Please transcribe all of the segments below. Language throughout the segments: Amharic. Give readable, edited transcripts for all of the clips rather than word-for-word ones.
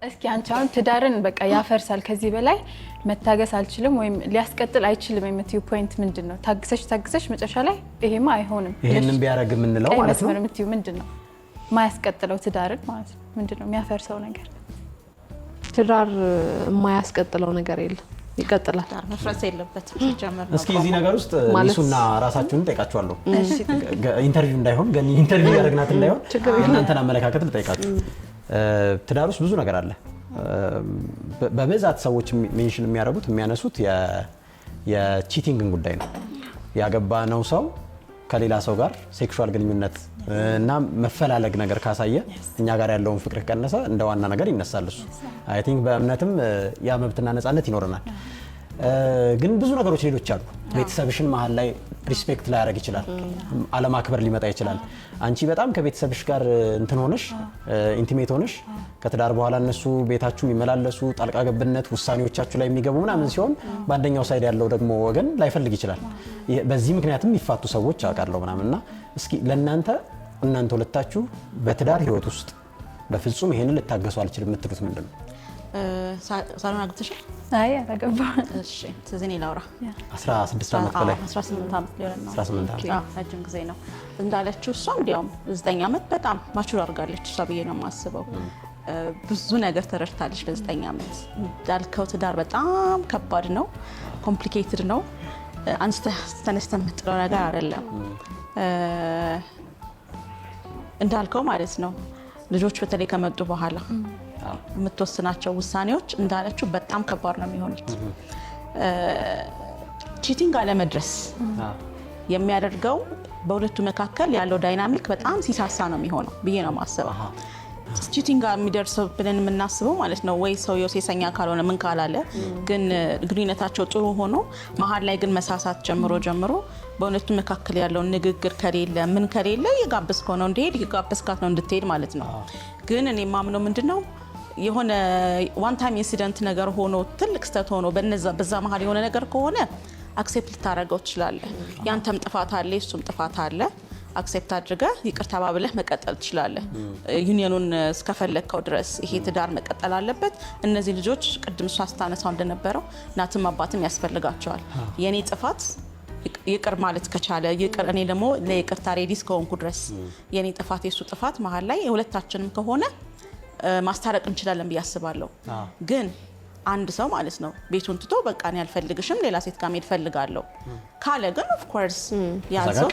እስኪ አንቺ አሁን ትዳርን በቃ ያፈርሳል ከዚህ በላይ መታገስ አልችልም ወይም ሊያስቀጥል አይችልም የምትዩ ፖይንት ምንድነው? ታግሰሽ መጨረሻ ላይ ይሄማ አይሆንም ይሄንን ቢያረግ ምን ነው ማለት ነው? የምትዩ ምንድነው? ማያስቀጥለው ትዳርን ማለት ነው ምንድነው የሚያፈርሰው ነገር? ትዳር የማያስቀጥለው ነገር የለም ይቀጥላል። ትዳር መፍረስ የለበትም ሲጀመር ነው። እስኪ እዚህ ነገር ውስጥ ሊሱና ራሳችሁን ጠይቃችኋለሁ። ኢንተርቪው እንዳይሆን ግን ኢንተርቪው ያደረግናት እንዳይሆን እናንተን አመለካከት ልጠይቃችሁ። ትዳር ውስጥ ብዙ ነገር አለ። በብዛት ሰዎች ሜንሽን የሚያደርጉት የሚያነሱት የቺቲንግን ጉዳይ ነው። ያገባ ነው ሰው ከሌላ ሰው ጋር ሴክሹዋል ግንኙነት እና መፈላለግ ነገር ካሳየ እኛ ጋር ያለውን ፍቅር ከቀነሰ እንደ ዋና ነገር ይነሳል እሱ። አይ ቲንክ በእምነትም ያ መብትና ነፃነት ይኖርናል። ግን ብዙ ነገሮች ሌሎች አሉ። ቤተሰብሽን መሀል ላይ ሪስፔክት ላይ ያደርግ ይችላል፣ አለማክበር ሊመጣ ይችላል። አንቺ በጣም ከቤተሰብሽ ጋር እንትን ሆነሽ ኢንቲሜት ሆነሽ ከትዳር በኋላ እነሱ ቤታችሁ የሚመላለሱ ጣልቃ ገብነት ውሳኔዎቻችሁ ላይ የሚገቡ ምናምን ሲሆን በአንደኛው ሳይድ ያለው ደግሞ ወገን ላይፈልግ ይችላል። በዚህ ምክንያትም ይፋቱ ሰዎች አውቃለሁ ምናምንና እስኪ ለእናንተ ሁለታችሁ በትዳር ህይወት ውስጥ በፍጹም ይሄንን ልታገሱ አልችልም የምትሉት ምንድን ነው? ሳሎን አግብተሻል? አይ አላገባም። እሺ ስለዚህ ላውራ 16 ዓመት በላይ 18 ዓመት ሊሆን ነው። 18 ዓመት ረጅም ጊዜ ነው እንዳለችው እሷ እንዲያውም 9 ዓመት በጣም ማቹር አድርጋለች እሷ ብዬ ነው የማስበው። ብዙ ነገር ተረድታለች በ9 ዓመት። እንዳልከው ትዳር በጣም ከባድ ነው፣ ኮምፕሊኬትድ ነው። አንስተህ ተነስተህ የምትጥለው ነገር አይደለም። እንዳልከው ማለት ነው ልጆች በተለይ ከመጡ በኋላ የምትወስናቸው ውሳኔዎች እንዳለችው በጣም ከባድ ነው የሚሆኑት። ቺቲንግ አለመድረስ የሚያደርገው በሁለቱ መካከል ያለው ዳይናሚክ በጣም ሲሳሳ ነው የሚሆነው ብዬ ነው የማስበው። ቺቲንግ የሚደርሰው ብለን የምናስበው ማለት ነው ወይ ሰውየው ሴሰኛ ካልሆነ ምን ካላለ ግን ግንኙነታቸው ጥሩ ሆኖ መሀል ላይ ግን መሳሳት ጀምሮ በሁለቱ መካከል ያለው ንግግር ከሌለ ምን ከሌለ የጋበዝከው ነው እንድሄድ የጋበዝካት ነው እንድትሄድ ማለት ነው። ግን እኔ የማምነው ምንድነው የሆነ ዋን ታይም ኢንሲደንት ነገር ሆኖ ትልቅ ስተት ሆኖ በዛ መሀል የሆነ ነገር ከሆነ አክሴፕት ልታረገው ትችላለህ። ያንተም ጥፋት አለ እሱም ጥፋት አለ። አክሴፕት አድርገህ ይቅርታ ባብለህ መቀጠል ትችላለህ። ዩኒየኑን እስከፈለከው ድረስ ይሄ ትዳር መቀጠል አለበት። እነዚህ ልጆች ቅድም እሷ ስታነሳው እንደነበረው እናትም አባትም ያስፈልጋቸዋል። የኔ ጥፋት ይቅር ማለት ከቻለ ይቅር እኔ ደግሞ ለይቅርታ ሬዲ እስከሆንኩ ድረስ የኔ ጥፋት የሱ ጥፋት መሀል ላይ የሁለታችንም ከሆነ ማስታረቅ እንችላለን ብዬ አስባለሁ። ግን አንድ ሰው ማለት ነው ቤቱን ትቶ በቃ እኔ አልፈልግሽም ሌላ ሴት ጋር መሄድ ፈልጋለሁ ካለ ግን ኦፍ ኮርስ ያንሰው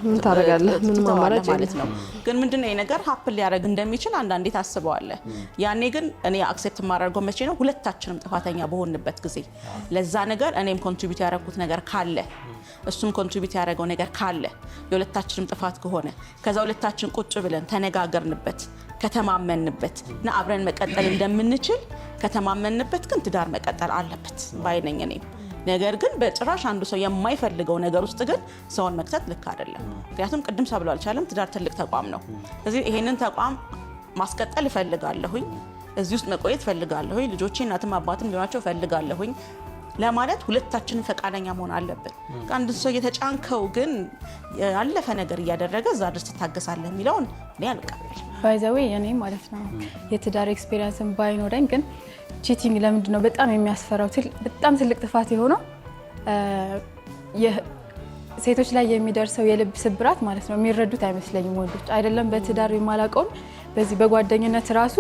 ምን ታረጋለህ? ምን ማማራጭ ማለት ነው። ግን ምንድነው ይሄ ነገር ሀፕል ሊያደርግ እንደሚችል አንዳንዴ ታስበዋለህ። ያኔ ግን እኔ አክሴፕት ማድረገው መቼ ነው ሁለታችንም ጥፋተኛ በሆንበት ጊዜ ለዛ ነገር እኔም ኮንትሪቢዩት ያደረኩት ነገር ካለ እሱም ኮንትሪቢዩት ያደረገው ነገር ካለ የሁለታችንም ጥፋት ከሆነ ከዛ ሁለታችን ቁጭ ብለን ተነጋገርንበት ከተማመንበት እና አብረን መቀጠል እንደምንችል ከተማመንበት ግን ትዳር መቀጠል አለበት ባይነኝ ነኝ። ነገር ግን በጭራሽ አንዱ ሰው የማይፈልገው ነገር ውስጥ ግን ሰውን መክተት ልክ አይደለም። ምክንያቱም ቅድም ሰብሎ አልቻለም ትዳር ትልቅ ተቋም ነው። ስለዚህ ይሄንን ተቋም ማስቀጠል እፈልጋለሁኝ፣ እዚህ ውስጥ መቆየት እፈልጋለሁኝ፣ ልጆቼ እናትም አባትም ሊሆናቸው እፈልጋለሁኝ ለማለት ሁለታችንን ፈቃደኛ መሆን አለብን። አንድ ሰው የተጫንከው ግን ያለፈ ነገር እያደረገ እዛ ድረስ ትታገሳለህ የሚለውን እኔ አልቀበልም። ባይ ዘ ዌይ እኔ ማለት ነው የትዳር ኤክስፒሪየንስን ባይኖረኝ ግን ቺቲንግ ለምንድን ነው በጣም የሚያስፈራው በጣም ትልቅ ጥፋት የሆነው ሴቶች ላይ የሚደርሰው የልብ ስብራት ማለት ነው የሚረዱት አይመስለኝም ወንዶች። አይደለም በትዳር የማላቀውን በዚህ በጓደኝነት ራሱ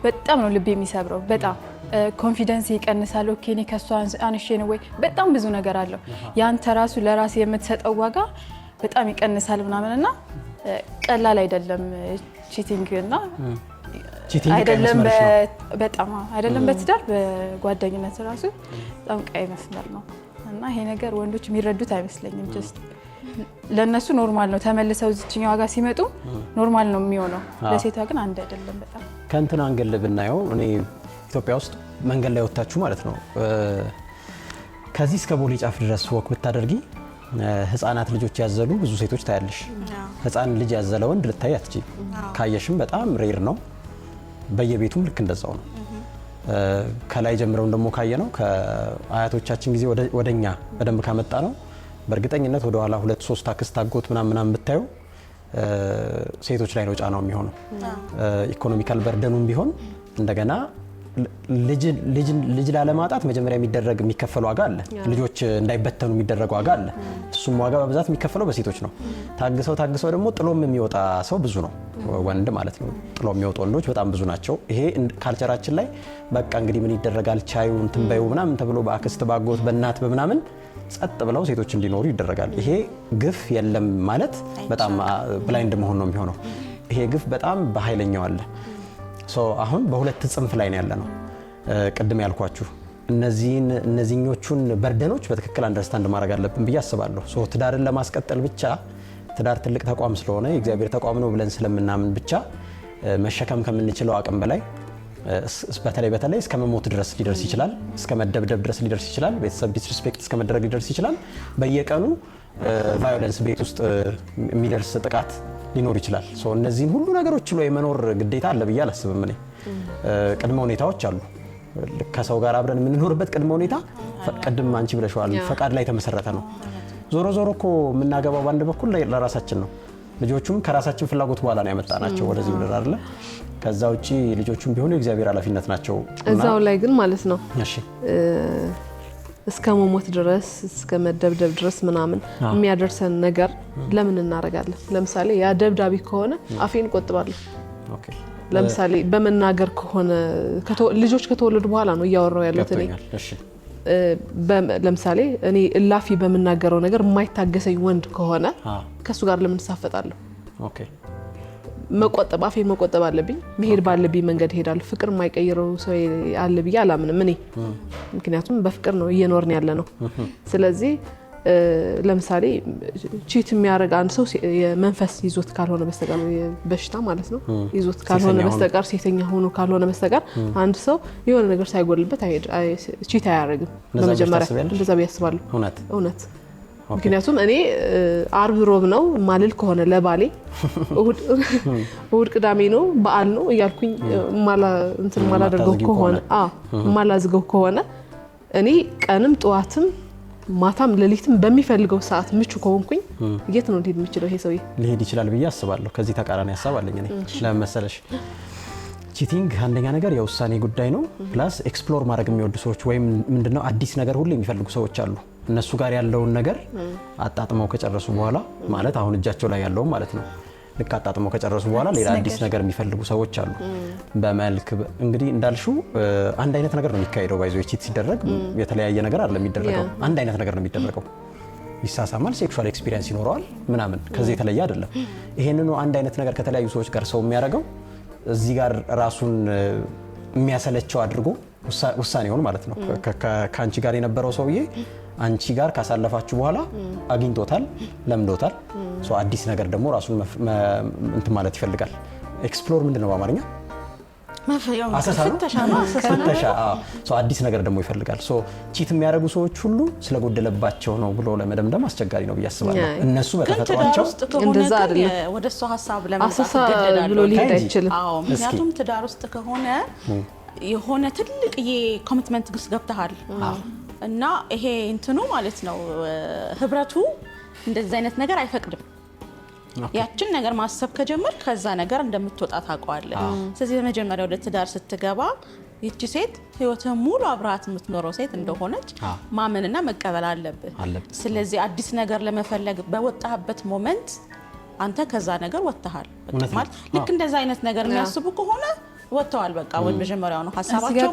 በጣም ነው ልብ የሚሰብረው። በጣም ኮንፊደንስ ይቀንሳል። ኦኬ እኔ ከሷ አንሼ ነው ወይ በጣም ብዙ ነገር አለው። ያንተ ራሱ ለራስ የምትሰጠው ዋጋ በጣም ይቀንሳል ምናምንና ቀላል አይደለም ቺቲንግ እና አይደለም በጣም አይደለም በትዳር በጓደኝነት ራሱ በጣም ቀይ መስመር ነው እና ይሄ ነገር ወንዶች የሚረዱት አይመስለኝም። ጀስት ለነሱ ኖርማል ነው። ተመልሰው እዚህኛው ጋር ሲመጡ ኖርማል ነው የሚሆነው። ለሴቷ ግን አንድ አይደለም። በጣም ከእንትን አንገል ብናየው እኔ ኢትዮጵያ ውስጥ መንገድ ላይ ወጣችሁ ማለት ነው ከዚህ እስከ ቦሌ ጫፍ ድረስ ወክ ብታደርጊ ህፃናት ልጆች ያዘሉ ብዙ ሴቶች ታያለሽ። ህፃን ልጅ ያዘለ ወንድ ልታይ አትችይ። ካየሽም በጣም ሬር ነው። በየቤቱም ልክ እንደዛው ነው። ከላይ ጀምረውን ደግሞ ካየነው ከአያቶቻችን ጊዜ ወደኛ በደንብ ካመጣ ነው በእርግጠኝነት ወደ ኋላ 2-3 አክስት አጎት ምናምን ብታዩ ሴቶች ላይ ነው ጫናው የሚሆነው። ኢኮኖሚካል በርደኑም ቢሆን እንደገና ልጅ ላለማጣት መጀመሪያ የሚከፈል ዋጋ አለ። ልጆች እንዳይበተኑ የሚደረግ ዋጋ አለ። እሱም ዋጋ በብዛት የሚከፈለው በሴቶች ነው። ታግሰው ደግሞ ጥሎም የሚወጣ ሰው ብዙ ነው፣ ወንድ ማለት ነው። ጥሎ የሚወጡ ወንዶች በጣም ብዙ ናቸው። ይሄ ካልቸራችን ላይ በቃ እንግዲህ ምን ይደረጋል ቻዩ እንትን በዩ ምናምን ተብሎ በአክስት ባጎት በእናት በምናምን ጸጥ ብለው ሴቶች እንዲኖሩ ይደረጋል። ይሄ ግፍ የለም ማለት በጣም ብላይንድ መሆን ነው የሚሆነው። ይሄ ግፍ በጣም በኃይለኛው አለ። አሁን በሁለት ጽንፍ ላይ ነው ያለ ነው። ቅድም ያልኳችሁ እነዚህኞቹን በርደኖች በትክክል አንደርስታንድ ማድረግ አለብን ብዬ አስባለሁ። ትዳርን ለማስቀጠል ብቻ ትዳር ትልቅ ተቋም ስለሆነ የእግዚአብሔር ተቋም ነው ብለን ስለምናምን ብቻ መሸከም ከምንችለው አቅም በላይ በተለይ እስከ መሞት ድረስ ሊደርስ ይችላል። እስከ መደብደብ ድረስ ሊደርስ ይችላል። ቤተሰብ ዲስሪስፔክት እስከ መደረግ ሊደርስ ይችላል። በየቀኑ ቫዮለንስ ቤት ውስጥ የሚደርስ ጥቃት ሊኖር ይችላል። እነዚህን ሁሉ ነገሮች ችሎ የመኖር ግዴታ አለ ብዬ አላስብም። እኔ ቅድመ ሁኔታዎች አሉ። ከሰው ጋር አብረን የምንኖርበት ቅድመ ሁኔታ ቅድም አንቺ ብለሽዋል፣ ፈቃድ ላይ የተመሰረተ ነው። ዞሮ እኮ የምናገባው በአንድ በኩል ለራሳችን ነው። ልጆቹም ከራሳችን ፍላጎት በኋላ ነው ያመጣናቸው ወደዚህ ምድር አይደለ? ከዛ ውጪ ልጆቹም ቢሆኑ የእግዚአብሔር ኃላፊነት ናቸው። እዛው ላይ ግን ማለት ነው እሺ እስከ መሞት ድረስ እስከ መደብደብ ድረስ ምናምን የሚያደርሰን ነገር ለምን እናደርጋለን? ለምሳሌ ያ ደብዳቤ ከሆነ አፌን እቆጥባለሁ። ኦኬ ለምሳሌ በመናገር ከሆነ ልጆች ከተወለዱ በኋላ ነው እያወራው ያሉት እኔ። እሺ ለምሳሌ እኔ እላፊ በመናገረው ነገር የማይታገሰኝ ወንድ ከሆነ ከሱ ጋር ለምን ተሳፈጣለሁ? ኦኬ አፌን መቆጠብ አለብኝ። መሄድ ባለብኝ መንገድ ሄዳለሁ። ፍቅር የማይቀይረው ሰው አለ ብዬ አላምንም እኔ። ምክንያቱም በፍቅር ነው እየኖርን ያለ ነው። ስለዚህ ለምሳሌ ቺት የሚያደርግ አንድ ሰው የመንፈስ ይዞት ካልሆነ በስተቀር በሽታ ማለት ነው ይዞት ካልሆነ በስተቀር ሴተኛ ሆኖ ካልሆነ በስተቀር አንድ ሰው የሆነ ነገር ሳይጎልበት ቺት አያደርግም። በመጀመሪያ እንደዛ ቢያስባለሁ እውነት። ምክንያቱም እኔ አርብ ሮብ ነው ማልል ከሆነ ለባሌ እሁድ ቅዳሜ ነው በዓል ነው እያልኩኝ ማላደርገው ከሆነ ማላዝገው ከሆነ እኔ ቀንም ጠዋትም ማታም ሌሊትም በሚፈልገው ሰዓት ምቹ ከሆንኩኝ የት ነው ሊሄድ የሚችለው? ይሄ ሰውዬ ሊሄድ ይችላል ብዬ አስባለሁ። ከዚህ ተቃራኒ ሐሳብ አለኝ እኔ። ለምን መሰለሽ? ቺቲንግ አንደኛ ነገር የውሳኔ ጉዳይ ነው። ፕላስ ኤክስፕሎር ማድረግ የሚወዱ ሰዎች ወይም ምንድነው አዲስ ነገር ሁሉ የሚፈልጉ ሰዎች አሉ። እነሱ ጋር ያለውን ነገር አጣጥመው ከጨረሱ በኋላ ማለት አሁን እጃቸው ላይ ያለው ማለት ነው ልክ አጣጥመው ከጨረሱ በኋላ ሌላ አዲስ ነገር የሚፈልጉ ሰዎች አሉ። በመልክ እንግዲህ እንዳልሽው አንድ አይነት ነገር ነው የሚካሄደው። ባይዞ ቺት ሲደረግ የተለያየ ነገር አይደለም የሚደረገው፣ አንድ አይነት ነገር ነው የሚደረገው። ይሳሳማል፣ ሴክሹዋል ኤክስፒሪየንስ ይኖረዋል ምናምን፣ ከዚህ የተለየ አይደለም። ይሄንኑ አንድ አይነት ነገር ከተለያዩ ሰዎች ጋር ሰው የሚያደርገው እዚህ ጋር ራሱን የሚያሰለቸው አድርጎ ውሳኔውን ማለት ነው ከአንቺ ጋር የነበረው ሰውዬ አንቺ ጋር ካሳለፋችሁ በኋላ አግኝቶታል፣ ለምዶታል። አዲስ ነገር ደግሞ ራሱን እንትን ማለት ይፈልጋል። ኤክስፕሎር ምንድነው በአማርኛ? ፍተሻ። አዲስ ነገር ደግሞ ይፈልጋል። ቺት የሚያደርጉ ሰዎች ሁሉ ስለጎደለባቸው ነው ብሎ ለመደምደም አስቸጋሪ ነው ብዬ አስባለሁ። እነሱ በተፈጥሯቸው እንደዛ አይደለም። ወደ እሱ ሀሳብ ለመምጣት ብሎ ሊሄድ አይችልም። ምክንያቱም ትዳር ውስጥ ከሆነ የሆነ ትልቅ ኮሚትመንት ውስጥ ገብተሃል እና ይሄ እንትኑ ማለት ነው ህብረቱ እንደዚህ አይነት ነገር አይፈቅድም። ያችን ነገር ማሰብ ከጀመር ከዛ ነገር እንደምትወጣ ታውቀዋለህ። ስለዚህ በመጀመሪያ ወደ ትዳር ስትገባ ይቺ ሴት ህይወትህን ሙሉ አብራት የምትኖረው ሴት እንደሆነች ማመንና መቀበል አለብህ። ስለዚህ አዲስ ነገር ለመፈለግ በወጣህበት ሞመንት አንተ ከዛ ነገር ወጥተሃል ማለት ልክ እንደዛ አይነት ነገር የሚያስቡ ከሆነ ወጥተዋል። በቃ ወደ መጀመሪያው ነው ሐሳባቸው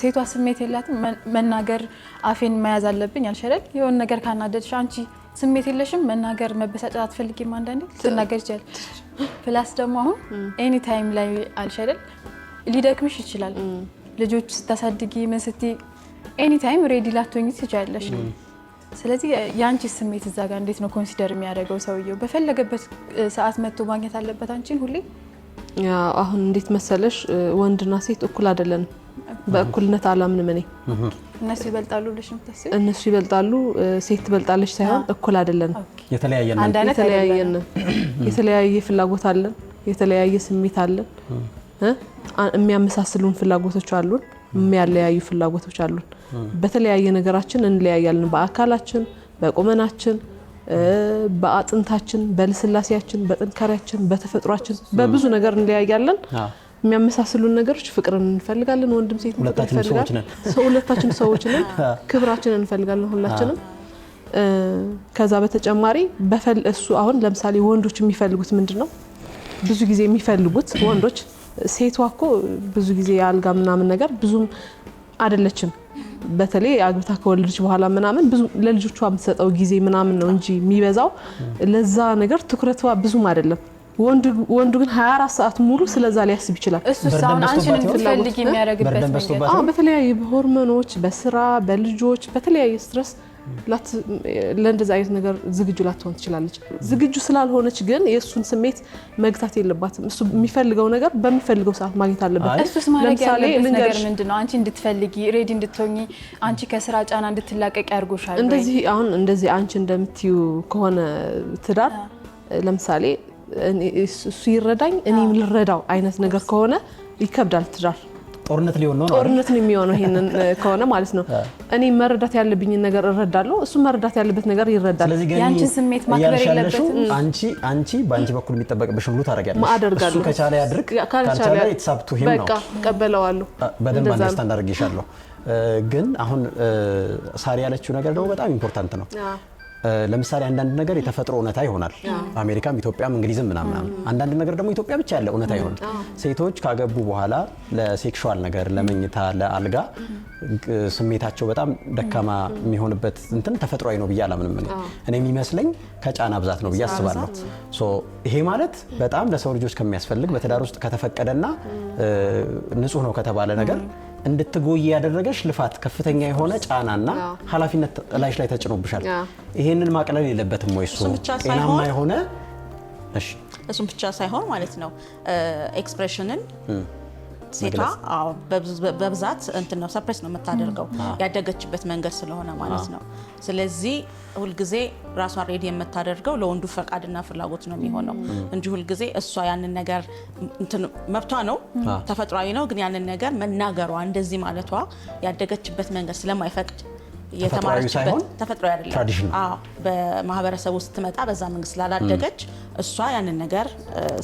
ሴቷ ስሜት የላትም መናገር አፌን መያዝ አለብኝ አልሸረል የሆነ ነገር ካናደድሽ አንቺ ስሜት የለሽም መናገር መበሳጨት አትፈልጊም አንዳንዴ ትናገር ይችላል። ፕላስ ደግሞ አሁን ኤኒ ታይም ላይ አልሸረል ሊደክምሽ ይችላል። ልጆች ስታሳድጊ ምን ስትይ ኤኒ ታይም ሬዲ ላትሆኚ ትችያለሽ። ስለዚህ ያንቺ ስሜት እዛ ጋር እንዴት ነው ኮንሲደር የሚያደርገው ሰውየው? በፈለገበት ሰዓት መጥቶ ማግኘት አለበት አንቺን ሁሌ። አሁን እንዴት መሰለሽ ወንድና ሴት እኩል አይደለም። በእኩልነት አላምንም እኔ። እነሱ ይበልጣሉ ብለሽ ነው የምታስቢው? እነሱ ይበልጣሉ ሴት ትበልጣለች ሳይሆን እኩል አይደለም። የተለያየ ፍላጎት አለን፣ የተለያየ ስሜት አለን። የሚያመሳስሉን ፍላጎቶች አሉን፣ የሚያለያዩ ፍላጎቶች አሉን። በተለያየ ነገራችን እንለያያለን። በአካላችን፣ በቁመናችን፣ በአጥንታችን፣ በልስላሴያችን፣ በጥንካሬያችን፣ በተፈጥሯችን በብዙ ነገር እንለያያለን። የሚያመሳስሉን ነገሮች ፍቅርን እንፈልጋለን ወንድም ሴት እንፈልጋለን ሁለታችን ሰዎች ነን ክብራችንን እንፈልጋለን ሁላችንም ከዛ በተጨማሪ እሱ አሁን ለምሳሌ ወንዶች የሚፈልጉት ምንድነው ብዙ ጊዜ የሚፈልጉት ወንዶች ሴቷ እኮ ብዙ ጊዜ አልጋ ምናምን ነገር ብዙም አይደለችም በተለይ አግብታ ከወለደች በኋላ ምናምን ብዙ ለልጆቿ የምትሰጠው ጊዜ ምናምን ነው እንጂ የሚበዛው ለዛ ነገር ትኩረቷ ብዙም አይደለም ወንዱ ግን 24 ሰዓት ሙሉ ስለዛ ሊያስብ ይችላል እሱ ሳውን አንቺን እንድትፈልጊ የሚያደርግበት መንገድ በተለያዩ በሆርሞኖች በስራ በልጆች በተለያየ ስትረስ ለእንደዛ አይነት ነገር ዝግጁ ላትሆን ትችላለች ዝግጁ ስላልሆነች ግን የሱን ስሜት መግታት የለባትም እሱ የሚፈልገው ነገር በሚፈልገው ሰዓት ማግኘት አለበት እሱስ ማድረግ ያለበት ነገር ምንድነው አንቺ እንድትፈልጊ ሬዲ እንድትሆኚ አንቺ ከስራ ጫና እንድትላቀቅ ያርጎሻል እንደዚህ አንቺ እንደምትዩ ከሆነ ትዳር ለምሳሌ እሱ ይረዳኝ እኔም ልረዳው አይነት ነገር ከሆነ ይከብዳል ትዳር ጦርነት ሊሆን ነው ጦርነት ነው የሚሆነው ይሄንን ከሆነ ማለት ነው እኔ መረዳት ያለብኝ ነገር እረዳለሁ እሱ መረዳት ያለበት ነገር ይረዳል ያንቺን ስሜት ማክበር የለበትም አንቺ ባንቺ በኩል የሚጠበቅብሽ ሁሉ ታረጋለሽ እሱ ከቻለ ያድርግ ካልቻለ የተሳብቱ ሂም ነው በቃ ቀበለዋለሁ በደንብ አንደርስታንድ አድርጌሻለሁ ግን አሁን ሳሪ ያለችው ነገር ደግሞ በጣም ኢምፖርታንት ነው ለምሳሌ አንዳንድ ነገር የተፈጥሮ እውነታ ይሆናል አሜሪካም ኢትዮጵያም እንግሊዝም ምናምን አንዳንድ ነገር ደግሞ ኢትዮጵያ ብቻ ያለ እውነታ ይሆናል ሴቶች ካገቡ በኋላ ለሴክሹዋል ነገር ለመኝታ ለአልጋ ስሜታቸው በጣም ደካማ የሚሆንበት እንትን ተፈጥሯዊ ነው ብዬ አላምንም እኔ የሚመስለኝ ከጫና ብዛት ነው ብዬ አስባለሁ ሶ ይሄ ማለት በጣም ለሰው ልጆች ከሚያስፈልግ በትዳር ውስጥ ከተፈቀደና ንጹህ ነው ከተባለ ነገር እንድትጎይ ያደረገሽ ልፋት ከፍተኛ የሆነ ጫናና ኃላፊነት ላይሽ ላይ ተጭኖብሻል ይሄንን ማቅለል የለበትም ወይ እሱ ጤናማ የሆነ እሺ እሱም ብቻ ሳይሆን ማለት ነው ኤክስፕሬሽንን ሴቷ በብዛት እንትን ነው ሰፕሬስ ነው የምታደርገው ያደገችበት መንገድ ስለሆነ ማለት ነው ስለዚህ ሁሉ ጊዜ ራሷን ሬዲ የምታደርገው ለወንዱ ፈቃድና ፍላጎት ነው የሚሆነው እንጂ ሁሉ ጊዜ እሷ ያንን ነገር እንትን መብቷ ነው ተፈጥሯዊ ነው ግን ያንን ነገር መናገሯ እንደዚህ ማለቷ ያደገችበት መንገድ ስለማይፈቅድ የተማረችበት ተፈጥሮ አይደለም በማህበረሰቡ ውስጥ ትመጣ በዛ መንገድ ስላላደገች እሷ ያንን ነገር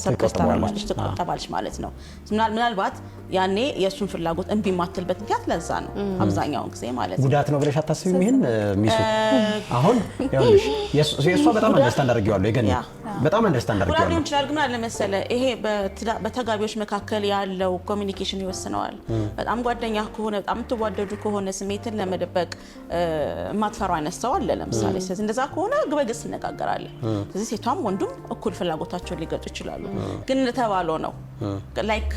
ሰፕሬስ ታደርጋለች ትቆጠባለች ማለት ነው ምናልባት ያኔ የሱን ፍላጎት እንቢ ማትልበት ምክንያት ለዛ ነው አብዛኛውን ጊዜ ማለት ነው ጉዳት ነው ብለሽ አታስቢም ይሄን ሚሱ አሁን ያውልሽ የሷ በጣም አንደርስታንድ አድርጌዋለሁ የገና በጣም አንደርስታንድ አድርጌዋለሁ ጉዳት ይችላል ግን አለ መሰለ ይሄ በተጋቢዎች መካከል ያለው ኮሚኒኬሽን ይወስነዋል በጣም ጓደኛ ከሆነ በጣም ተዋደዱ ከሆነ ስሜትን ለመደበቅ ማትፈራው አይነት ሰው አለ ለምሳሌ ስለዚህ እንደዛ ከሆነ ግበግስ እንነጋገራለን ስለዚህ ሴቷም ወንዱም እኩል ፍላጎታቸውን ሊገጡ ይችላሉ ግን እንደተባለው ነው ላይክ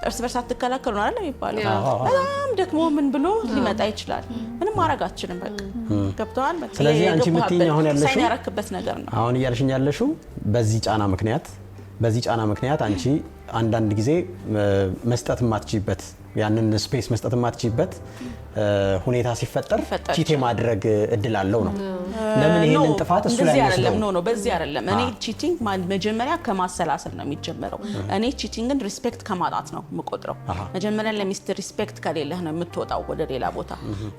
እርስ በርስ አትከላከሉ ነው አይደል የሚባለው በጣም ደግሞ ምን ብሎ ሊመጣ ይችላል ምንም ማረጋችንም በቃ ገብቷል በቃ ስለዚህ አንቺ ምትኛ አሁን ያለሽው ሳይን ያረክበት ነገር ነው አሁን እያልሽኝ ያለሽው በዚህ ጫና ምክንያት አንቺ አንዳንድ ጊዜ መስጠት ማትችይበት ያንን ስፔስ መስጠት ማትችይበት ሁኔታ ሲፈጠር ቺት ማድረግ እድል አለው ነው ለምን ይሄንን ጥፋት እሱ ላይ ነው በዚህ አይደለም እኔ ቺቲንግ መጀመሪያ ከማሰላሰል ነው የሚጀምረው እኔ ቺቲንግን ሪስፔክት ከማጣት ነው የምቆጥረው መጀመሪያ ለሚስት ሪስፔክት ከሌለህ ነው የምትወጣው ወደ ሌላ ቦታ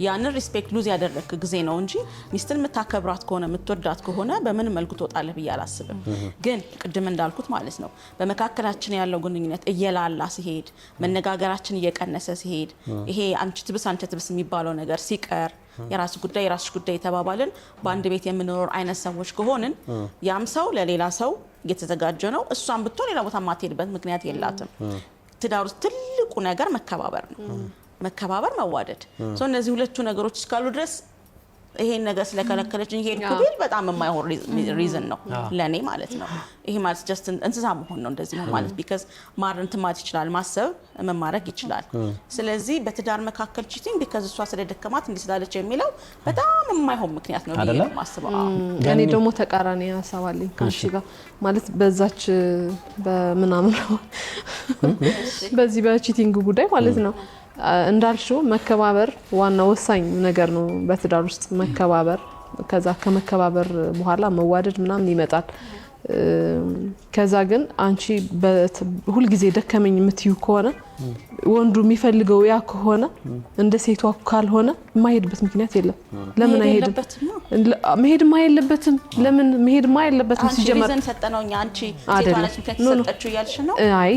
ያንን ሪስፔክት ሉዝ ያደረክ ጊዜ ነው እንጂ ሚስትን የምታከብራት ከሆነ የምትወዳት ከሆነ በምን መልኩ ትወጣለህ ብዬ አላስብም ግን ቅድም እንዳልኩት ማለት ነው በመካከላችን ያለው ግንኙነት እየላላ ሲሄድ መነጋገራችን እየቀነሰ ሲሄድ ይሄ አንቺ ትብስ አንቺ ትብስ የሚባለው ነገር ሲቀር የራስ ጉዳይ ተባባልን በአንድ ቤት የምንኖር አይነት ሰዎች ከሆነን ያም ሰው ለሌላ ሰው እየተዘጋጀ ነው እሷን ብትሆን ሌላ ቦታ ማትሄድበት ምክንያት የላትም ትዳር ውስጥ ትልቁ ነገር መከባበር መዋደድ ሶ እነዚህ ሁለቱ ነገሮች እስካሉ ድረስ ይሄን ነገር ስለከለከለችኝ ሄድኩ ቢል በጣም የማይሆን ሪዝን ነው ለኔ ማለት ነው ይሄ ማለት ጀስት እንስሳ መሆን ነው እንደዚህ ነው ማለት ቢካዝ ማርን ትማት ይችላል ማሰብ መማረክ ይችላል ስለዚህ በትዳር መካከል ቺቲንግ ቢካዝ እሷ ስለደከማት እንዲስላለች የሚለው በጣም የማይሆን ምክንያት ነው ብዬ ማስበው እኔ ደግሞ ተቃራኒ ሐሳብ አለኝ ካንቺ ጋር ማለት በዛች በመናምን በዚህ በቺቲንግ ጉዳይ ማለት ነው እንዳልሽው መከባበር ዋና ወሳኝ ነገር ነው በትዳር ውስጥ መከባበር ከዛ ከመከባበር በኋላ መዋደድ ምናምን ይመጣል ከዛ ግን አንቺ ሁሉ ጊዜ ደከመኝ የምትዩ ከሆነ ወንዱ የሚፈልገው ያ ከሆነ እንደ ሴቷ ካልሆነ ማይሄድበት ምክንያት የለም ለምን አይሄድም መሄድማ የለበትም ለምን መሄድማ የለበትም ሲጀመር ሪዝን ሰጠነውኛ አንቺ ሴቷ ነች ምክንያት ሰጠችው እያልሽ ነው አይ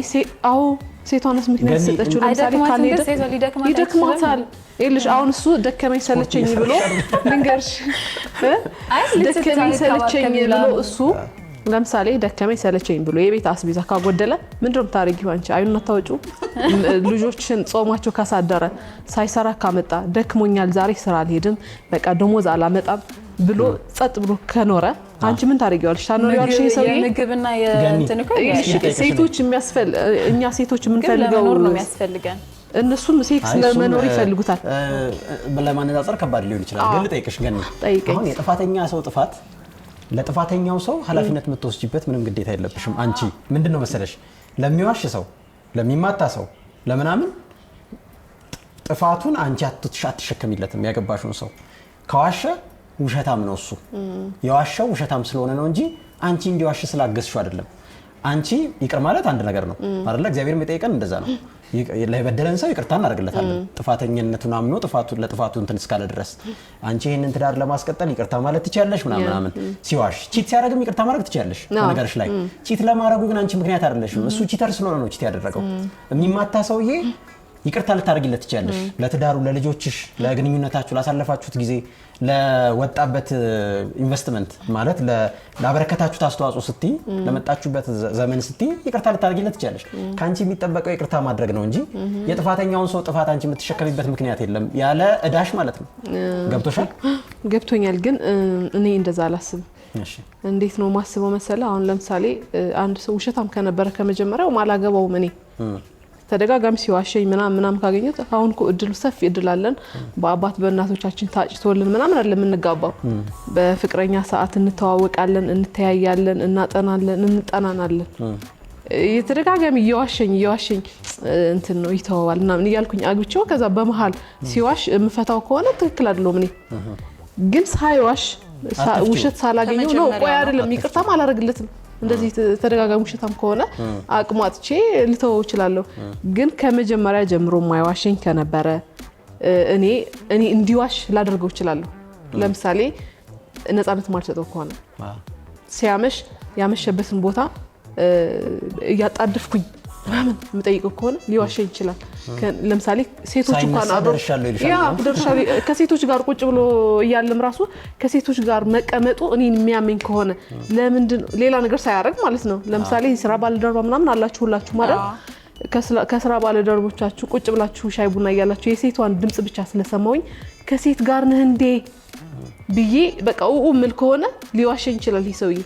አዎ ሴቷ ነች ምክንያት ሰጠችው ለምሳሌ ካልሄደ ይደክማታል ይልሽ አሁን እሱ ደከመኝ ሰለቸኝ ብሎ ልንገርሽ ደከመኝ ሰለቸኝ ብሎ እሱ ለምሳሌ ደከመኝ ሰለቸኝ ብሎ የቤት አስቤዛ ካጎደለ ምንድነው ታሪጊው አንቺ አይኑን አታወጩ ልጆችን ጾማቸው ካሳደረ ሳይሰራ ካመጣ ደክሞኛል ዛሬ ስራ አልሄድም በቃ ደሞዝ አላመጣም ብሎ ጸጥ ብሎ ከኖረ አንቺ ምን ታሪጊዋለሽ ታኖሪዋለሽ ሰውዬ ምግብና የእንትን እኮ ሴቶች የሚያስፈልግ እኛ ሴቶች የምንፈልገው ነው የሚያስፈልገን እነሱም ሴክስ ለመኖር ይፈልጉታል ለማነጻጸር ከባድ ሊሆን ይችላል ግን ልጠይቅሽ ገኒ አሁን የጥፋተኛ ሰው ጥፋት ለጥፋተኛው ሰው ኃላፊነት የምትወስጂበት ምንም ግዴታ የለብሽም አንቺ ምንድነው መሰለሽ ለሚዋሽ ሰው ለሚማታ ሰው ለምናምን ጥፋቱን አንቺ አትሸከሚለትም ያገባሽውን ሰው ከዋሸ ውሸታም ነው እሱ የዋሸው ውሸታም ስለሆነ ነው እንጂ አንቺ እንዲዋሽ ስላገዝሽው አይደለም አንቺ ይቅር ማለት አንድ ነገር ነው አይደል እግዚአብሔር የሚጠይቀን እንደዛ ነው ለበደለን ሰው ይቅርታ እናደርግለታለን ጥፋተኝነቱን አምኖ ለጥፋቱ እንትን እስካለ ድረስ አንቺ ይሄንን ትዳር ለማስቀጠል ይቅርታ ማለት ትችያለሽ ምናምን ሲዋሽ ቺት ሲያደርግም ይቅርታ ማድረግ ትችያለሽ ነገርሽ ላይ ቺት ለማድረጉ ግን አንቺ ምክንያት አይደለሽም እሱ ቺተር ስለሆነ ነው ቺት ያደረገው የሚማታ ሰውዬ ይቅርታ ልታደርጊለት ትችያለሽ ለትዳሩ ለልጆችሽ ለግንኙነታችሁ ላሳለፋችሁት ጊዜ ለወጣበት ኢንቨስትመንት ማለት ለአበረከታችሁት አስተዋጽኦ ስትይ ለመጣችሁበት ዘመን ስትይ ይቅርታ ልታደርጊለት ትችያለሽ ካንቺ የሚጠበቀው ይቅርታ ማድረግ ነው እንጂ የጥፋተኛውን ሰው ጥፋት አንቺ የምትሸከሚበት ምክንያት የለም ያለ እዳሽ ማለት ነው ገብቶሻል ገብቶኛል ግን እኔ እንደዛ አላስብም እሺ እንዴት ነው ማስበው መሰለ አሁን ለምሳሌ አንድ ሰው ውሸታም ከነበረ ከመጀመሪያው ማላገባው እኔ ተደጋጋሚ ሲዋሸኝ ምናምን ካገኘት አሁን እኮ እድሉ ሰፊ እድል አለን በአባት በእናቶቻችን ታጭቶልን ምናምን አይደለም የምንጋባው በፍቅረኛ ሰዓት እንተዋወቃለን እንተያያለን እናጠናለን እንጠናናለን የተደጋጋሚ እየዋሸኝ እንትን ነው ይተዋዋል ምናምን እያልኩኝ አግብቼው ከዛ በመሃል ሲዋሽ የምፈታው ከሆነ ትክክል አይደለም እኔ ግን ሳይዋሽ ውሸት ሳላገኘው ነው ቆይ አይደለም ይቅርታም አላረግለትም እንደዚህ ተደጋጋሚ ውሸታም ከሆነ አቅማጥቼ ልተወው እችላለሁ ግን ከመጀመሪያ ጀምሮ ማይዋሸኝ ከነበረ እኔ እንዲዋሽ ላደርገው እችላለሁ ለምሳሌ ነፃነት ማልሰጠው ከሆነ ሲያመሽ ያመሸበትን ቦታ እያጣድፍኩኝ ምናምን የምጠይቀው ከሆነ ሊዋሸኝ ይችላል ለምሳሌ ሴቶች እንኳን አድርሻለሁ ከሴቶች ጋር ቁጭ ብሎ እያለም ራሱ ከሴቶች ጋር መቀመጡ እኔን የሚያመኝ ከሆነ ለምንድን ሌላ ነገር ሳያደርግ ማለት ነው ለምሳሌ ስራ ባልደረባ ምናምን አላችሁ ሁላችሁ ማለት ከስራ ባልደረቦቻችሁ ቁጭ ብላችሁ ሻይ ቡና እያላችሁ የሴቷን ድምጽ ብቻ ስለሰማውኝ ከሴት ጋር ነህ እንዴ ብዬ በቃ ምል ከሆነ ሊዋሸኝ ይችላል ይሰውይ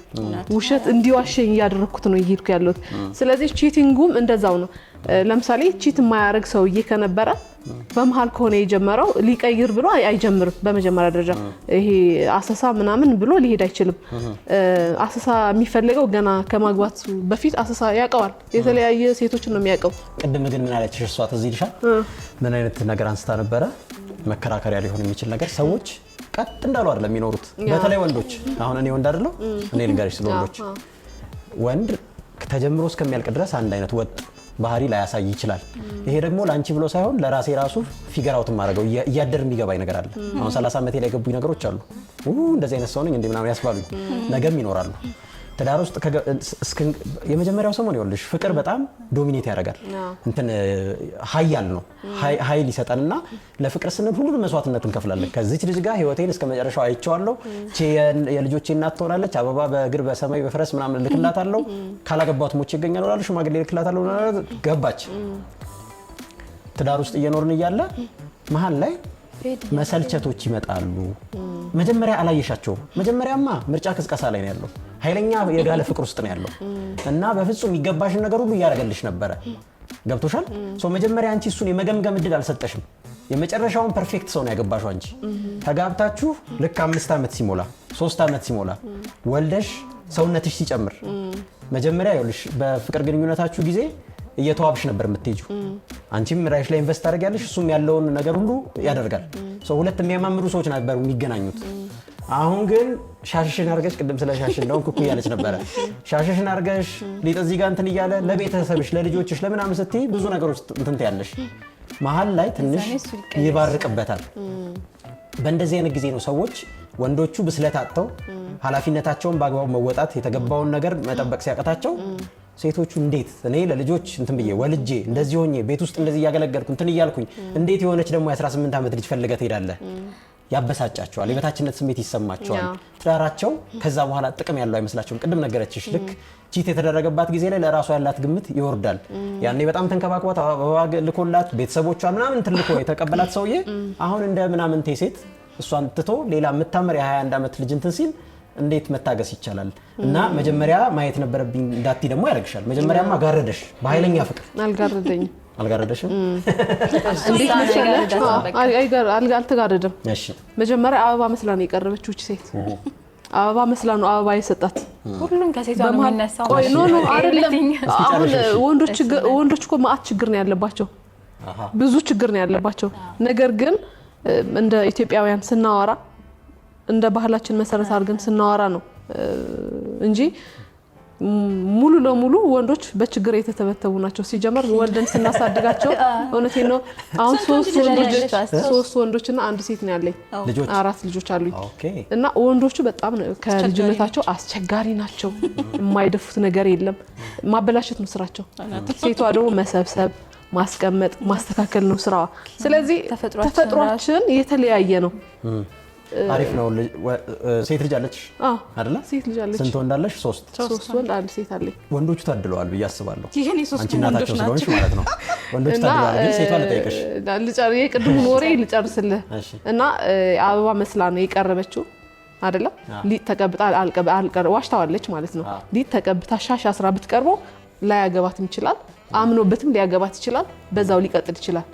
ውሸት እንዲዋሸኝ ያደረኩት ነው ይሄድኩ ያለው ስለዚህ ቺቲንጉም እንደዛው ነው ለምሳሌ ቺት የማያረግ ሰውዬ ከነበረ በመሃል ከሆነ የጀመረው ሊቀይር ብሎ አይጀምርም በመጀመሪያ ደረጃ ይሄ አሰሳ ምናምን ብሎ ሊሄድ አይችልም አሰሳ የሚፈልገው ገና ከማግባት በፊት አሰሳ ያቀዋል የተለያየ ሴቶችን ነው የሚያቀው ቅድም ግን ምን አለችሽ እሷ ተዚህ ይልሻል ምን አይነት ነገር አንስታ ነበረ መከራከሪያ ሊሆን የሚችል ነገር ሰዎች ቀጥ እንዳሉ አይደለም የሚኖሩት በተለይ ወንዶች አሁን እኔ ወንድ አይደለም እኔ ልንገርሽ ስለ ወንዶች ወንድ ተጀምሮ እስከሚያልቅ ድረስ አንድ አይነት ወጥ ባህሪ ላይ ያሳይ ይችላል ይሄ ደግሞ ላንቺ ብሎ ሳይሆን ለራሴ ራሱ ፊገር አውት ማድረገው እያደር የሚገባኝ ነገር አለ አሁን 30 ዓመቴ ላይ ገቡኝ ነገሮች አሉ እንደዚህ አይነት ሰው ነኝ እንዴ ምናምን ያስባሉኝ ነገም ይኖራሉ ትዳር ውስጥ የመጀመሪያው ሰሞን ይወልሽ ፍቅር በጣም ዶሚኔት ያደርጋል እንትን ኃያል ነው ኃይል ይሰጣልና ለፍቅር ስንል ሁሉ መስዋዕትነት እንከፍላለን ከዚች ልጅ ጋር ህይወቴን እስከ መጨረሻው አይቼዋለሁ የልጆቼ እናት ትሆናለች አበባ በእግር በሰማይ በፈረስ ምናምን ልክላታለሁ ካላገባሁት ሞቼ ይገኛል ወላልሽ ሽማግሌ ልክላታለሁ ገባች ትዳር ውስጥ እየኖርን እያለ መሃል ላይ መሰልቸቶች ይመጣሉ መጀመሪያ አላየሻቸው መጀመሪያማ ምርጫ ቅስቀሳ ላይ ነው ያለው ኃይለኛ የጋለ ፍቅር ውስጥ ነው ያለው እና በፍጹም ይገባሽን ነገር ሁሉ ያረጋልሽ ነበር ገብቶሻል መጀመሪያ አንቺ እሱን የመገምገም እድል አልሰጠሽም የመጨረሻውን ፐርፌክት ሰው ነው ያገባሽው አንቺ ተጋብታችሁ ልክ 5 ዓመት ሲሞላ 3 ዓመት ሲሞላ ወልደሽ ሰውነትሽ ሲጨምር መጀመሪያ ይኸውልሽ በፍቅር ግንኙነታችሁ ጊዜ እየተዋብሽ ነበር የምትሄጂው አንቺም ራይሽ ላይ ኢንቨስት አድርጋለሽ እሱም ያለውን ነገር ሁሉ ያደርጋል ሁለት የሚያማምሩ ሰዎች ነበሩ የሚገናኙት አሁን ግን ሻሽሽን አርገሽ ቅድም ስለ ሻሽን ነው ኩኩ ያለች ነበር ሻሽሽን አርገሽ ሊጥ እዚህ ጋር እንትን ይያለ ለቤተሰብሽ ለልጆችሽ ለምናምን ስትይ ብዙ ነገሮች እንትን ያለሽ መሀል ላይ ትንሽ ይባርቅበታል። በእንደዚህ አይነት ጊዜ ነው ሰዎች ወንዶቹ ብስለት አጥተው ኃላፊነታቸውን በአግባቡ መወጣት የተገባውን ነገር መጠበቅ ሲያቀታቸው ሴቶቹ እንዴት እኔ ለልጆች እንትን ብዬ ወልጄ እንደዚህ ሆኜ ቤት ውስጥ እንደዚህ እያገለገልኩ እንትን እያልኩኝ እንዴት የሆነች ደግሞ የ18 ዓመት ልጅ ፈልገህ ትሄዳለህ? ያበሳጫቸዋል። የበታችነት ስሜት ይሰማቸዋል። ትዳራቸው ከዛ በኋላ ጥቅም ያለው አይመስላቸውም። ቅድም ነገረችሽ፣ ልክ ቺት የተደረገባት ጊዜ ላይ ለራሷ ያላት ግምት ይወርዳል። ያኔ በጣም ተንከባክቧት አበባ ልኮላት ቤተሰቦቿ ምናምን ትልቆ የተቀበላት ሰውዬ አሁን እንደ ምናምን ሴት እሷን ትቶ ሌላ የምታምር የ21 ዓመት ልጅ እንትን ሲል እንዴት መታገስ ይቻላል? እና መጀመሪያ ማየት ነበረብኝ እንዳቲ ደግሞ ያደርግሻል። መጀመሪያማ ጋረደሽ በኃይለኛ ፍቅር። አልጋረደሽም? እንዴት መሰለህ? አልተጋረደም። እሺ መጀመሪያ አበባ መስላ ነው የቀረበችው ሴት። አበባ መስላ ነው አበባ የሰጣት። ሁሉም ከሴቷ ነው የሚነሳው። ቆይ ኖ አይደለም። አሁን ወንዶች እኮ ማአት ችግር ነው ያለባቸው፣ ብዙ ችግር ነው ያለባቸው። ነገር ግን እንደ ኢትዮጵያውያን ስናወራ እንደ ባህላችን መሰረት አድርገን ስናወራ ነው እንጂ ሙሉ ለሙሉ ወንዶች በችግር የተተበተቡ ናቸው። ሲጀመር ወልደን ስናሳድጋቸው እውነቴን ነው። አሁን 3 ወንዶችና 1 ሴት ነው ያለኝ። 4 ልጆች አሉኝ። እና ወንዶቹ በጣም ከልጅነታቸው አስቸጋሪ ናቸው። የማይደፉት ነገር የለም። ማበላሸት ነው ስራቸው። ሴቷ ደግሞ መሰብሰብ፣ ማስቀመጥ፣ ማስተካከል ነው ስራዋ። ስለዚህ ተፈጥሯችን የተለያየ ነው። አሪፍ ነው። ሴት ልጅ አለች አይደለ? ሴት ልጅ አለች። ስንት ወንድ አለሽ? 3 ወንድ፣ 1 ሴት አለኝ። ወንዶቹ ታድለዋል ብዬ አስባለሁ። ይሄኔ 3 እናታቸው ስለሆንሽ ማለት ነው። ወንዶቹ ታድለዋል። ግን ሴቷ ልጠይቅሽ፣ የቅድሙን ወሬ ልጨርስልህ እና አበባ መስላ ነው የቀረበችው አይደለ? ሊጥ ተቀብጣ ዋሽታዋለች ማለት ነው። ሊጥ ተቀብታ ሻሽ አስራ ብትቀርበው ላያገባትም ይችላል። አምኖበትም ሊያገባት ይችላል። በዛው ሊቀጥል ይችላል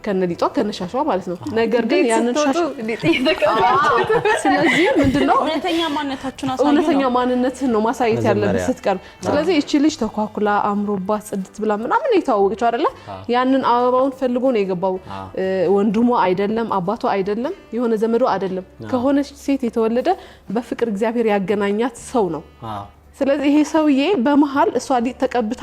ከነሊጧ ከነሻሿ ማለት ነው። ነገር ግን ያንን ሻሽ ስለዚህ ምንድነው እውነተኛ ማንነትህን ነው ማሳየት ያለብህ ስትቀርብ። ስለዚህ እቺ ልጅ ተኳኩላ አምሮባት ጽድት ብላ ምናምን የተዋወቀችው አይደለ? ያንን አበባውን ፈልጎ ነው የገባው። ወንድሟ አይደለም፣ አባቷ አይደለም፣ የሆነ ዘመዶ አይደለም። ከሆነች ሴት የተወለደ በፍቅር እግዚአብሔር ያገናኛት ሰው ነው። ስለዚህ ይሄ ሰውዬ በመሃል እሷ ሊጥ ተቀብታ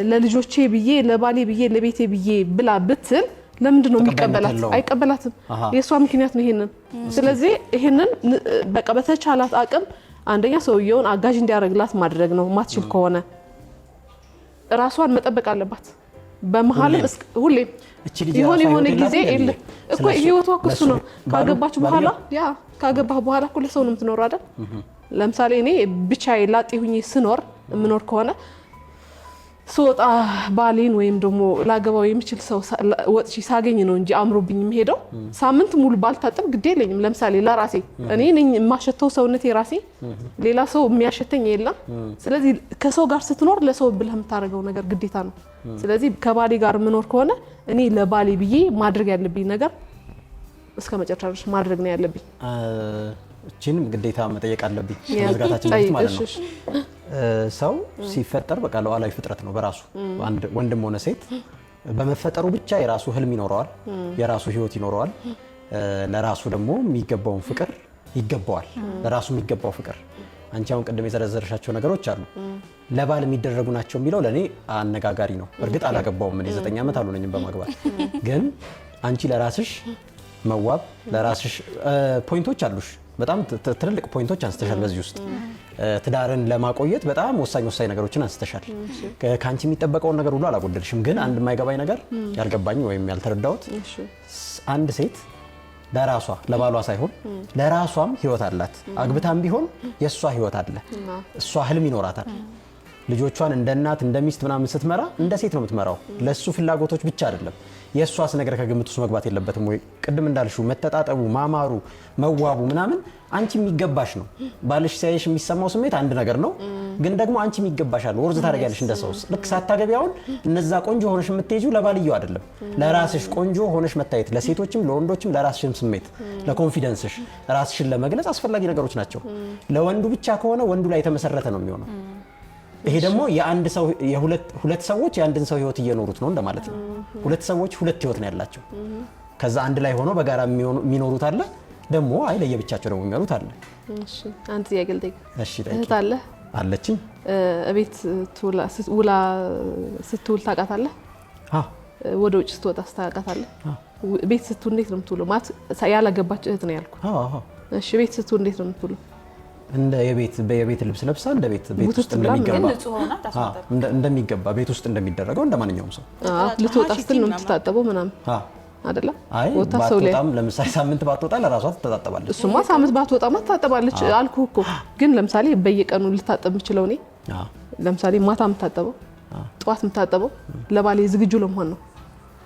ለልጆቼ ብዬ ለባሌ ብዬ ለቤቴ ብዬ ብላ ብትል ለምንድን ነው የሚቀበላት? አይቀበላትም። የእሷ ምክንያት ነው ይሄንን። ስለዚህ ይሄንን በቃ በተቻላት አቅም አንደኛ ሰውየውን አጋዥ እንዲያደርግላት ማድረግ ነው። ማትችል ከሆነ ራሷን መጠበቅ አለባት። በመሃልም ሁሌም የሆነ ጊዜ እኮ ህይወቷ እሱ ነው። ካገባች በኋላ እኮ ለሰው ነው የምትኖረው አይደል? ለምሳሌ እኔ ብቻዬ ላጤ ሁኜ የምኖር ከሆነ ስወጣ ባሌን ወይም ደግሞ ላገባው የሚችል ሰው ወጥቼ ሳገኝ ነው እንጂ አምሮብኝ የምሄደው። ሳምንት ሙሉ ባልታጠብ ግድ የለኝም። ለምሳሌ ለራሴ እኔ ነኝ የማሸተው ሰውነቴ ራሴ፣ ሌላ ሰው የሚያሸተኝ የለም። ስለዚህ ከሰው ጋር ስትኖር ለሰው ብለህ የምታደርገው ነገር ግዴታ ነው። ስለዚህ ከባሌ ጋር የምኖር ከሆነ እኔ ለባሌ ብዬ ማድረግ ያለብኝ ነገር እስከ መጨረሻ ድረስ ማድረግ ነው ያለብኝ። እቺንም ግዴታ መጠየቅ አለብኝ መዝጋታችን በፊት ማለት ነው። ሰው ሲፈጠር በቃ ሉዓላዊ ፍጥረት ነው በራሱ። አንድ ወንድም ሆነ ሴት በመፈጠሩ ብቻ የራሱ ህልም ይኖረዋል፣ የራሱ ህይወት ይኖረዋል። ለራሱ ደግሞ የሚገባውን ፍቅር ይገባዋል። ለራሱ የሚገባው ፍቅር አንቺ አሁን ቅድም የዘረዘርሻቸው ነገሮች አሉ ለባል የሚደረጉ ናቸው የሚለው ለኔ አነጋጋሪ ነው። እርግጥ አላገባውም፣ እኔ 9 ዓመት አልሆነኝም በማግባት። ግን አንቺ ለራስሽ መዋብ ለራስሽ ፖይንቶች አሉሽ። በጣም ትልልቅ ፖይንቶች አንስተሻል። በዚህ ውስጥ ትዳርን ለማቆየት በጣም ወሳኝ ነገሮችን አንስተሻል። ከአንቺ የሚጠበቀውን ነገር ሁሉ አላጎደልሽም። ግን አንድ የማይገባኝ ነገር ያልገባኝ ወይም ያልተረዳሁት አንድ ሴት ለራሷ ለባሏ ሳይሆን ለራሷም ህይወት አላት። አግብታም ቢሆን የእሷ ህይወት አለ። እሷ ህልም ይኖራታል። ልጆቿን እንደ እናት እንደ ሚስት ምናምን ስትመራ እንደ ሴት ነው የምትመራው። ለሱ ፍላጎቶች ብቻ አይደለም። የእሷስ ነገር ከግምት ውስጥ መግባት የለበትም ወይ? ቅድም እንዳልሽው መተጣጠቡ፣ ማማሩ፣ መዋቡ ምናምን አንቺ የሚገባሽ ነው። ባልሽ ሲያይሽ የሚሰማው ስሜት አንድ ነገር ነው። ግን ደግሞ አንቺ የሚገባሻል ወርዝ ታደርጊያለሽ እንደ ሰው። ልክ ሳታገቢ አሁን እነዛ ቆንጆ ሆነሽ የምትሄጂው ለባልየው አይደለም፣ ለራስሽ ቆንጆ ሆነሽ መታየት፣ ለሴቶችም ለወንዶችም ለራስሽም ስሜት ለኮንፊደንስሽ ራስሽን ለመግለጽ አስፈላጊ ነገሮች ናቸው። ለወንዱ ብቻ ከሆነ ወንዱ ላይ የተመሰረተ ነው የሚሆነው። ይሄ ደግሞ የአንድ ሰው ሁለት ሰዎች የአንድን ሰው ህይወት እየኖሩት ነው እንደማለት ነው። ሁለት ሰዎች ሁለት ህይወት ነው ያላቸው። ከዛ አንድ ላይ ሆኖ በጋራ የሚኖሩት አለ፣ ደግሞ አይ ለየብቻቸው ደግሞ የሚኖሩት አለ። እሺ አንተ ያገልጠኝ። እሺ እህት አለ አለችኝ። እቤት ስትውል ታውቃታለህ? ወደ ውጭ ስትወጣ ስታውቃታለህ? ቤት ስትውል እንዴት ነው የምትውለው? ማለት ያላገባች እህት ነው ያልኩ። እሺ ቤት ስትውል እንዴት ነው የምትውለው? እንደ የቤት ልብስ ለብሳ እንደ ቤት ውስጥ እንደሚገባ ቤት ውስጥ እንደሚደረገው እንደማንኛውም ሰው ልትወጣ ስትል ነው የምትታጠበው ምናምን አይደለ? አይ ባትወጣም ለምሳሌ ሳምንት ባትወጣ ለራሷ ትታጠባለች። እሱማ ሳምንት ባትወጣማ ትታጠባለች አልኩህ እኮ። ግን ለምሳሌ በየቀኑ ልታጠብ የምችለው እኔ ለምሳሌ ማታ የምታጠበው ጠዋት የምታጠበው ለባሌ ዝግጁ ለመሆን ነው።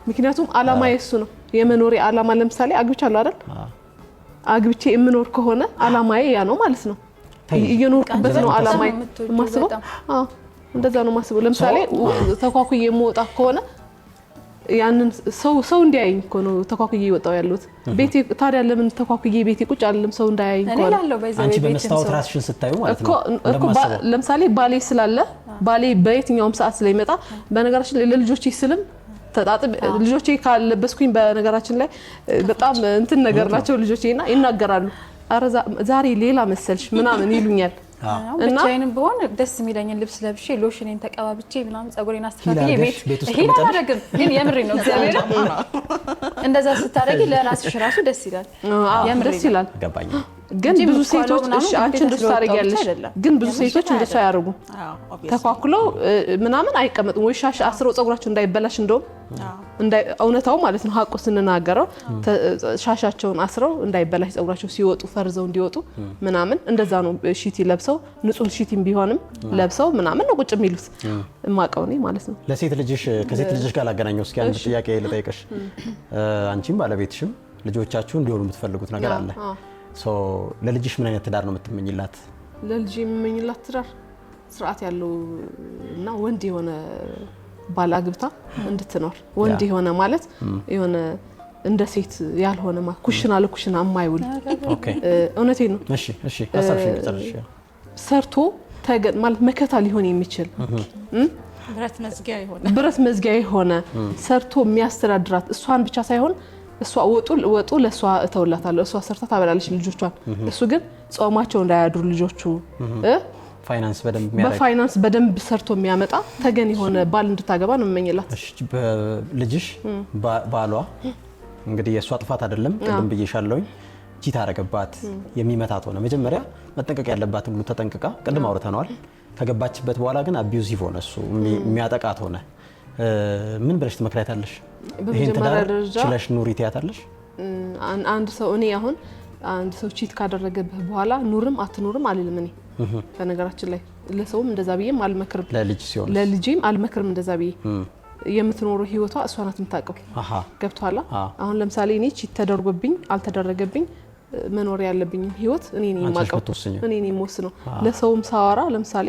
ምክንያቱም አላማዬ እሱ ነው። የመኖሬ አላማ ለምሳሌ አግብቻለሁ አይደል? አግብቼ የምኖር ከሆነ አላማዬ ያ ነው ማለት ነው። እየኖርኩበት ነው አላማዬ የማስበው። እንደዛ ነው የማስበው። ለምሳሌ ተኳኩዬ የምወጣ ከሆነ ያንን ሰው እንዲያየኝ እኮ ነው ተኳኩዬ እየወጣሁ ያለሁት። ቤቴ ታዲያ ለምን ተኳኩዬ ቤቴ ቁጭ አልልም ሰው እንዳያየኝ እኮ ነው። አንቺ በመስታወት ራስሽን ስታዩ ማለት ነው እኮ ለምሳሌ ባሌ ስላለ ባሌ በየትኛውም ሰዓት ስለሚመጣ በነገራችን ላይ ለልጆቼ ስልም ተጣጥብ ልጆቼ ካለበስኩኝ በነገራችን ላይ በጣም እንትን ነገር ናቸው ልጆቼና ይናገራሉ። አረ ዛሬ ሌላ መሰልሽ ምናምን ይሉኛል። እና ብቻዬንም ብሆን ደስ የሚለኝን ልብስ ለብሼ ሎሽኔን ተቀባብቼ ምናምን ጸጉሬን አስተካክዬ ቤት ይሄን አላደርግም። ግን የምሬ ነው እግዚአብሔር እንደዛ ስታደርጊ ለራስሽ ራሱ ደስ ይላል። ደስ ይላል። ገባኝ። ግን ብዙ ሴቶች እሺ አንቺ እንደሱ ታደርጊያለሽ፣ ግን ብዙ ሴቶች እንደሱ አያደርጉም። ተኳኩለው ምናምን አይቀመጡም ወይ ሻሽ አስረው ጸጉራቸው እንዳይበላሽ እንደውም እውነታው ማለት ነው ሀቁ ስንናገረው ሻሻቸውን አስረው እንዳይበላሽ ጸጉራቸው ሲወጡ ፈርዘው እንዲወጡ ምናምን እንደዛ ነው ሺቲ ለብሰው ንጹህ ሺቲም ቢሆንም ለብሰው ምናምን ነው ቁጭ የሚሉት ማቀው ነው ማለት ነው። ለሴት ልጅሽ ከሴት ልጅሽ ጋር ላገናኘው እስኪ አንድ ጥያቄ ልጠይቅሽ። አንቺም ባለቤትሽም ልጆቻችሁ እንዲሆኑ የምትፈልጉት ነገር አለ። ለልጅሽ ምን አይነት ትዳር ነው የምትመኝላት? ለልጅ የምመኝላት ትዳር ስርዓት ያለው እና ወንድ የሆነ ባል አግብታ እንድትኖር። ወንድ የሆነ ማለት የሆነ እንደ ሴት ያልሆነ ማለት ኩሽና ለኩሽና የማይውል እውነቴን ነው። እሺ ሀሳብሽን ጨርሽ። ሰርቶ ማለት መከታ ሊሆን የሚችል ብረት መዝጊያ የሆነ ሰርቶ የሚያስተዳድራት እሷን ብቻ ሳይሆን እሷ ወጡ ለሷ እተውላታለሁ። እሷ ሰርታ ታበላለች ልጆቿን። እሱ ግን ጾማቸው እንዳያድሩ ልጆቹ በፋይናንስ በደንብ ሰርቶ የሚያመጣ ተገን የሆነ ባል እንድታገባ ነው የምመኝላት። ልጅሽ ባሏ እንግዲህ የእሷ ጥፋት አይደለም ቅድም ብዬሻለሁኝ ቺት አደረገባት የሚመታት ሆነ መጀመሪያ መጠንቀቅ ያለባትን ሁሉ ተጠንቅቃ ቅድም አውርተነዋል። ከገባችበት በኋላ ግን አቢዩዚቭ ሆነ እሱ የሚያጠቃት ሆነ። ምን ብለሽ ትመክሪያታለሽ? ይሄን ትዳር ችለሽ ኑሪ ትያታለሽ? አንድ ሰው እኔ አሁን አንድ ሰው ቺት ካደረገብህ በኋላ ኑርም አትኑርም አልልም። እኔ በነገራችን ላይ ለሰውም እንደዛ ብዬም አልመክርም። ለልጄም አልመክርም እንደዛ ብዬ። የምትኖረው ህይወቷ እሷ ናት የምታውቀው። ገብቶሃል? አሁን ለምሳሌ እኔ ቺት ተደርጎብኝ አልተደረገብኝ መኖር ያለብኝ ህይወት እኔ ነኝ የማውቀው፣ እኔ ነኝ የምወስነው። ለሰውም ሳወራ ለምሳሌ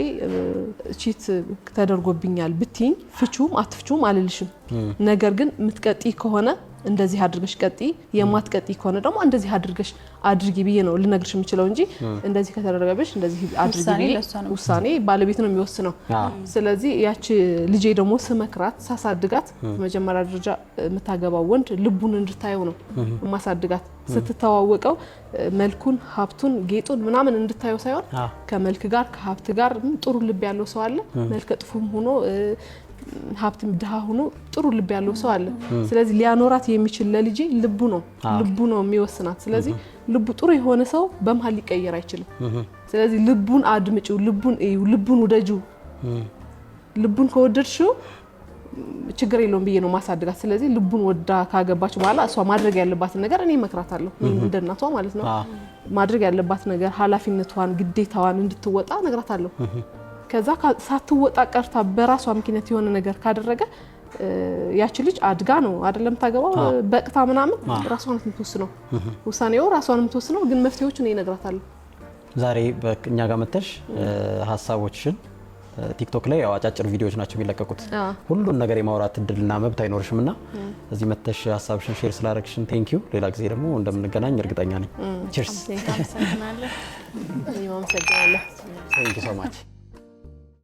ቺት ተደርጎብኛል ብትይኝ ፍቹም አትፍቹም አልልሽም። ነገር ግን ምትቀጢ ከሆነ እንደዚህ አድርገሽ ቀጢ፣ የማትቀጢ ከሆነ ደግሞ እንደዚህ አድርገሽ አድርጊ ብዬ ነው ልነግርሽ የምችለው እንጂ እንደዚህ ከተደረገብሽ እንደዚህ አድርጊ ብዬ ውሳኔ ባለቤት ነው የሚወስነው። ስለዚህ ያቺ ልጄ ደግሞ ስመክራት ሳሳድጋት መጀመሪያ ደረጃ የምታገባው ወንድ ልቡን እንድታየው ነው ማሳድጋት። ስትተዋወቀው መልኩን፣ ሀብቱን፣ ጌጡን ምናምን እንድታየው ሳይሆን ከመልክ ጋር ከሀብት ጋር ጥሩ ልብ ያለው ሰው አለ፣ መልከ ጥፉም ሆኖ ሀብትም ድሃ ሆኖ ጥሩ ልብ ያለው ሰው አለ። ስለዚህ ሊያኖራት የሚችል ለልጄ ልቡ ነው የሚወስናት። ስለዚህ ልቡ ጥሩ የሆነ ሰው በመሀል ሊቀየር አይችልም። ስለዚህ ልቡን አድምጪው፣ ልቡን ውደጂው። ልቡን ከወደድሽው ችግር የለውም ብዬ ነው ማሳድጋት። ስለዚህ ልቡን ወዳ ካገባች በኋላ እሷ ማድረግ ያለባትን ነገር እኔ እመክራታለሁ፣ እንደ እናቷ ማለት ነው። ማድረግ ያለባት ነገር ኃላፊነቷን፣ ግዴታዋን እንድትወጣ እነግራታለሁ። ከዛ ሳትወጣ ቀርታ በራሷ ምክንያት የሆነ ነገር ካደረገ ያቺ ልጅ አድጋ ነው አይደለም ታገባው በቅታ ምናምን ራሷን የምትወስነው ውሳኔው ራሷን የምትወስነው። ግን መፍትሄዎቹን እነግራታለሁ። ዛሬ በእኛ ጋር መተሽ ሀሳቦችሽን ቲክቶክ ላይ ያው አጫጭር ቪዲዮዎች ናቸው የሚለቀቁት። ሁሉን ነገር የማውራት እድልና መብት አይኖርሽምና እዚህ መተሽ ሀሳብሽን ሼር ስላደረግሽን ቴንክ ዩ። ሌላ ጊዜ ደግሞ እንደምንገናኝ እርግጠኛ ነኝ። ቺርስ። ቴንክ ዩ ሶ ማች።